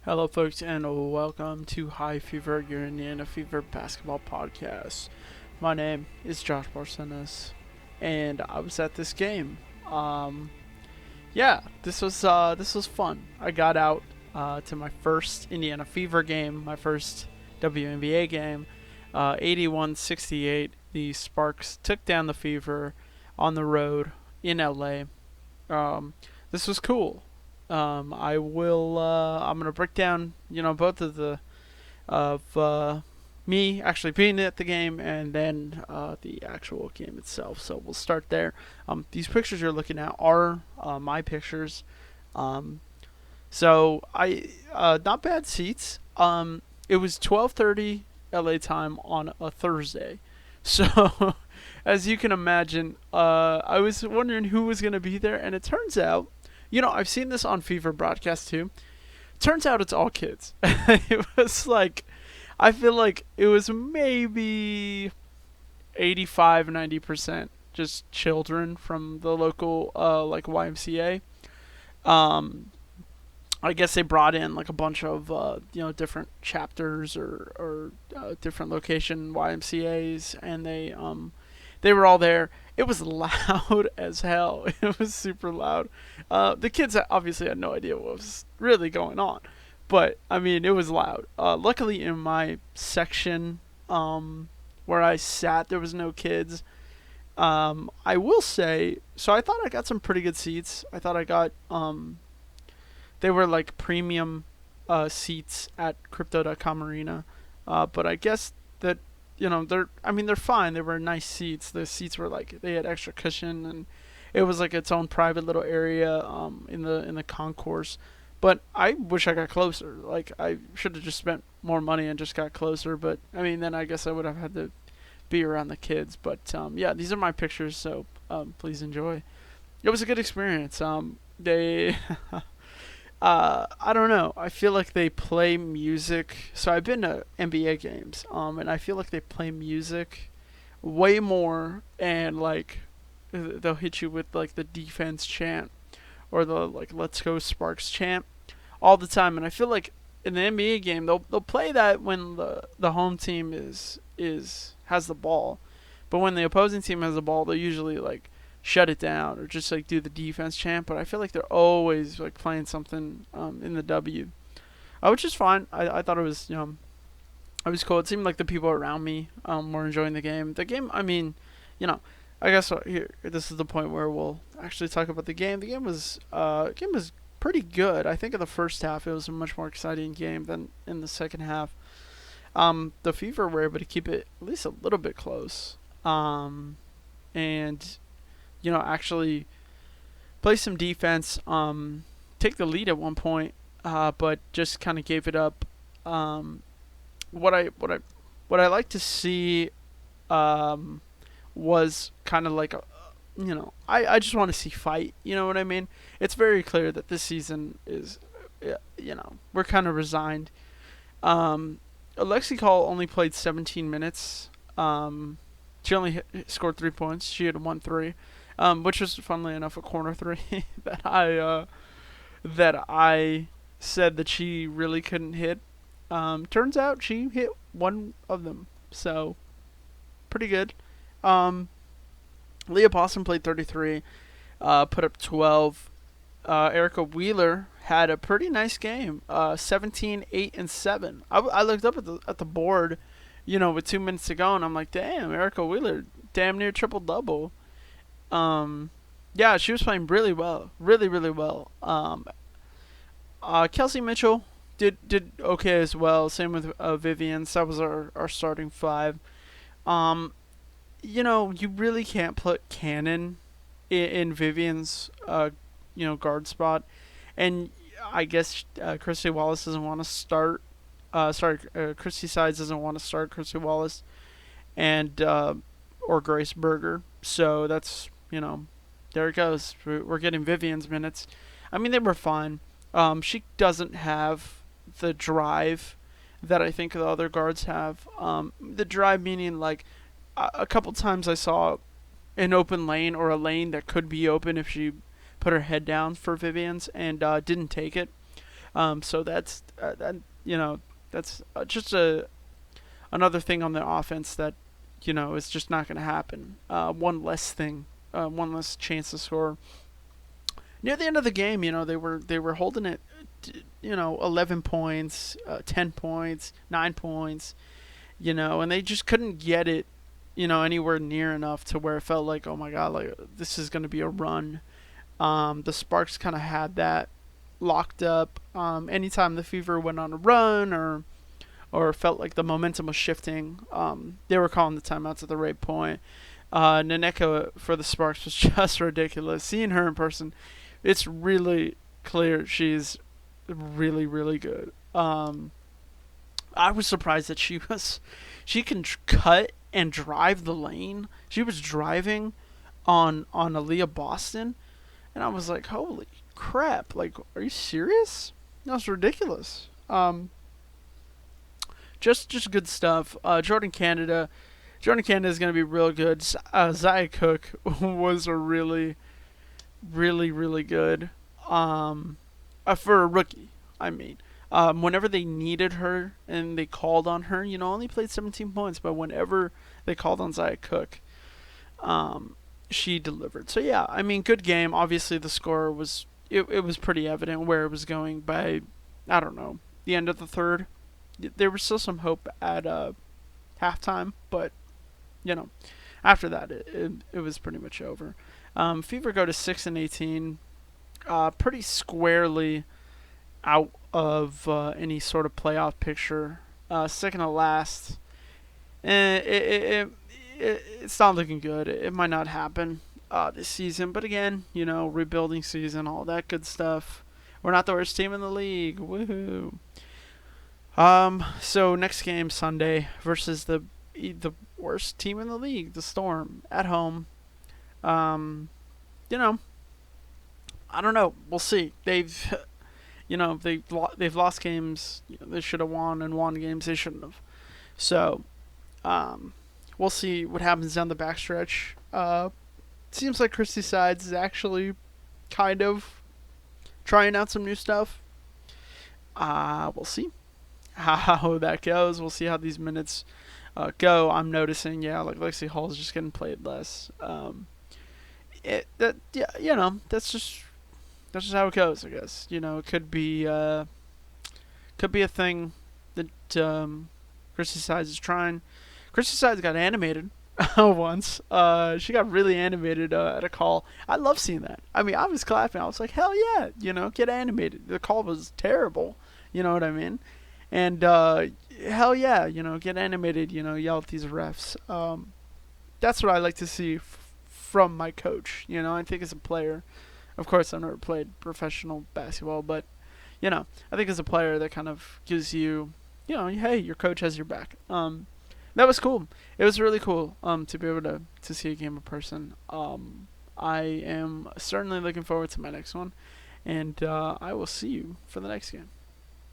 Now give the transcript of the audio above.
Hello, folks, and welcome to High Fever, your Indiana Fever basketball podcast. My name is Josh Barcenas, and I was at this game. Um, yeah, this was fun. I got out to my first Indiana Fever game, my first WNBA game. 81-68, the Sparks took down the Fever on the road in LA. This was cool. I'm gonna break down, both of the of me actually being at the game and then the actual game itself. So we'll start there. These pictures you're looking at are my pictures. Um, so I not bad seats. It was 12:30 LA time on a Thursday. So as you can imagine, I was wondering who was gonna be there, and it turns out, I've seen this on Fever broadcast too. Turns out it's all kids. It was like, I feel like it was maybe 85, 90% just children from the local like YMCA. Um, I guess they brought in like a bunch of different chapters or different location YMCA's, and they were all there. It was loud as hell. It was super loud. The kids obviously had no idea what was really going on, but I mean, it was loud. Luckily, in my section where I sat, there was no kids. I will say, so I thought I got some pretty good seats. I thought I got they were like premium seats at Crypto.com Arena, but I guess that they're fine. They were nice seats. The seats were like they had extra cushion, and it was like its own private little area in the concourse. But I wish I got closer. Like I should have just spent more money and just got closer. But I mean, then I guess I would have had to be around the kids. But yeah, these are my pictures, so please enjoy. It was a good experience. They I don't know. I feel like they play music. So I've been to NBA games, and I feel like they play music way more, and like they'll hit you with like the defense chant or the like "Let's Go Sparks" chant all the time. And I feel like in the NBA game they'll play that when the home team is has the ball, but when the opposing team has the ball, they usually like shut it down or just like do the defense chant. But I feel like they're always like playing something in the W, which is fine. I thought it was cool. It seemed like the people around me were enjoying the game. The game, I mean, you know, I guess here this is the point where we'll actually talk about the game. The game was pretty good. I think in the first half it was a much more exciting game than in the second half. The Fever were able to keep it at least a little bit close. And actually play some defense, take the lead at one point, but just kind of gave it up. Um, what I what I what I like to see um, was kind of like I just want to see fight. You know what I mean? It's very clear that this season is, we're kind of resigned. Alexi Call only played 17 minutes. She only scored 3 points. She had 1 3, which was funnily enough a corner three that I said that she really couldn't hit. Turns out she hit one of them, so pretty good. Um, Leah Boston played 33, put up 12. Erica Wheeler had a pretty nice game. 17, 8, and 7. I looked up at the board, with 2 minutes to go, and I'm like, damn, Erica Wheeler, damn near triple double. Um, yeah, she was playing really well, really really well. Kelsey Mitchell did okay as well. Same with Vivian. That was our starting five. Um, you really can't put Cannon in Vivian's guard spot, and I guess Christy Wallace doesn't want to start. Christy Sides doesn't want to start Christy Wallace and or Grace Berger. So that's there it goes. We're getting Vivian's minutes. I mean, they were fine. She doesn't have the drive that I think the other guards have. The drive meaning like a couple times I saw an open lane or a lane that could be open if she put her head down for Vivian's and didn't take it. So that's just another thing on the offense that is just not going to happen. One less thing, one less chance to score. Near the end of the game, they were holding it, 11 points, 10 points, 9 points, and they just couldn't get it, anywhere near enough to where it felt like, oh my god, like this is going to be a run. The Sparks kind of had that locked up. Anytime the Fever went on a run or felt like the momentum was shifting, they were calling the timeouts at the right point. Nneka for the Sparks was just ridiculous. Seeing her in person, it's really clear she's really, really good. I was surprised that she can cut and drive the lane. She was driving on Aaliyah Boston, and I was like, holy crap! Like, are you serious? That's ridiculous. Just good stuff. Jordan Canada is going to be real good. Zaya Cook was a really, really, really good. For a rookie, I mean. Whenever they needed her and they called on her, only played 17 points, but whenever they called on Zaya Cook, she delivered. So yeah, I mean, good game. Obviously, the score was it was pretty evident where it was going by, I don't know, the end of the third. There was still some hope at halftime, but after that, it was pretty much over. Fever go to 6-18, pretty squarely out of any sort of playoff picture. Second to last, it's not looking good. It might not happen this season, but again, rebuilding season, all that good stuff. We're not the worst team in the league. Woohoo! So next game Sunday versus the worst team in the league, the Storm, at home. You know, I don't know. We'll see. They've they've lost games they should have won and won games they shouldn't have. So, we'll see what happens down the backstretch. Seems like Christy Sides is actually kind of trying out some new stuff. We'll see how that goes. We'll see how these minutes go. I'm noticing, like Lexi Hall's just getting played less. That's just how it goes, I guess. It could be a thing that Christy Sides is trying. Christy Sides got animated once. She got really animated at a call. I love seeing that. I mean, I was clapping. I was like, hell yeah, get animated. The call was terrible. You know what I mean? And hell yeah, get animated. Yell at these refs. That's what I like to see from my coach. I think as a player, of course, I've never played professional basketball, but I think as a player that kind of gives you, hey, your coach has your back. That was cool. It was really cool to be able to see a game in person. I am certainly looking forward to my next one, and I will see you for the next game.